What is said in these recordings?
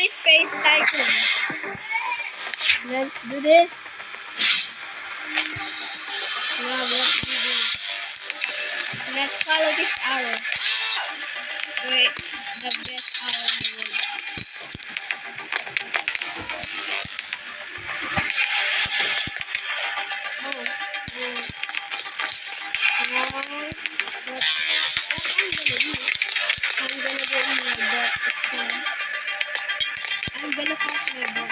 Free Space Tycoon. Let's do this. Now let's do this. Let's follow this arrow. Wait, the best arrow in the world. I'm gonna go in my bot. I'm gonna pass my bot.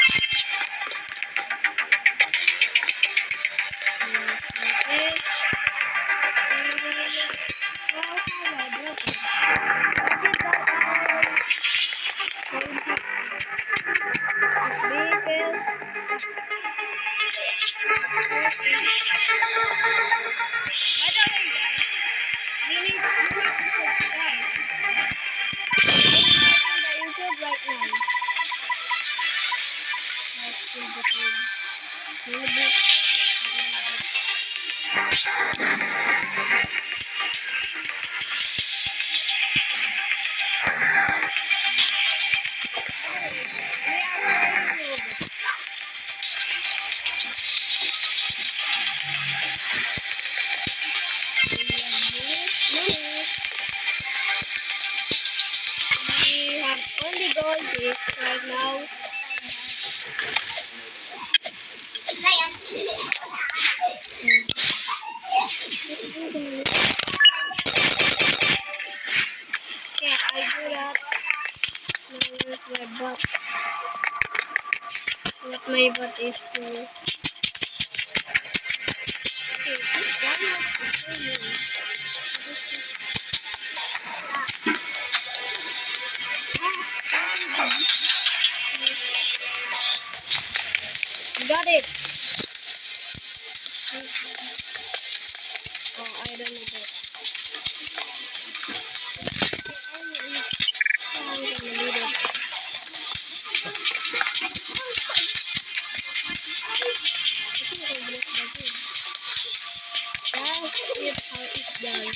Only gold is right now. Okay, I do that. Now where's my bot? What my bot is to. Okay, this one was for me. Got it. Oh, I don't know that. I'm gonna leave it. That's it, how it's done.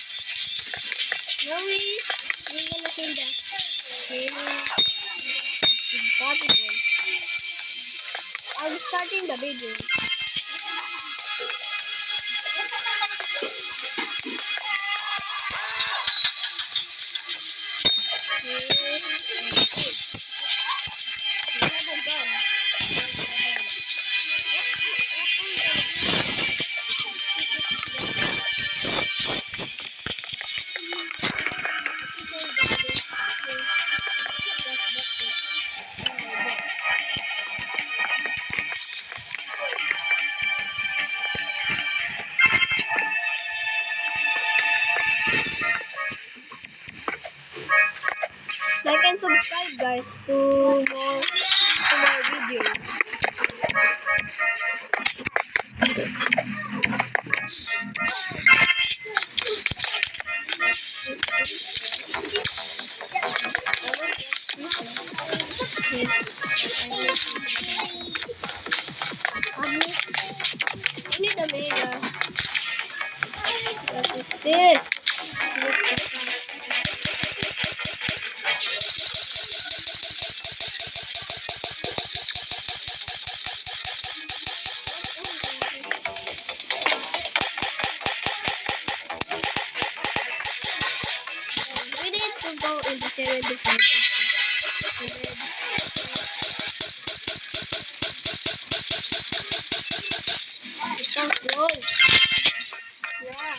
Now we're gonna kill that. Impossible. I'm starting the video. Like and subscribe, guys, to more videos. I need a mega. What is this? We need to go in the 75%. It's so close. Yeah.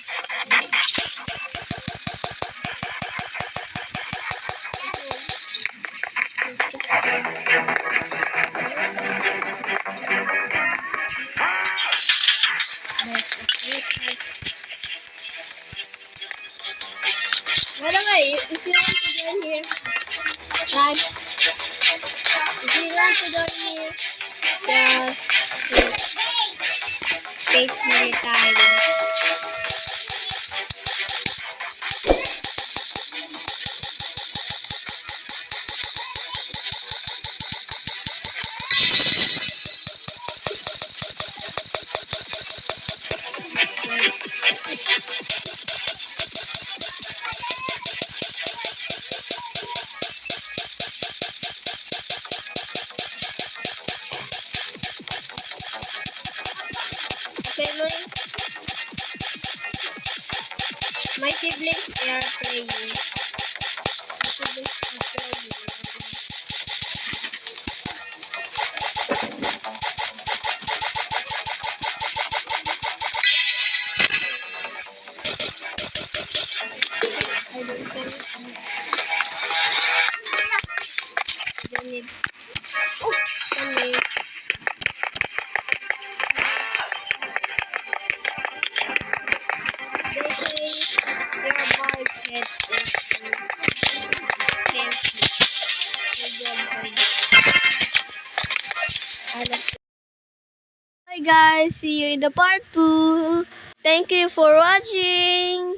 By the way, if you want to join here, like, if you want to join here, just take my time. siblings, they are playing. My siblings are playing. I don't care. I don't need. Oh, sorry. They say their market is healthy. Hi guys, see you in the part 2. Thank you for watching.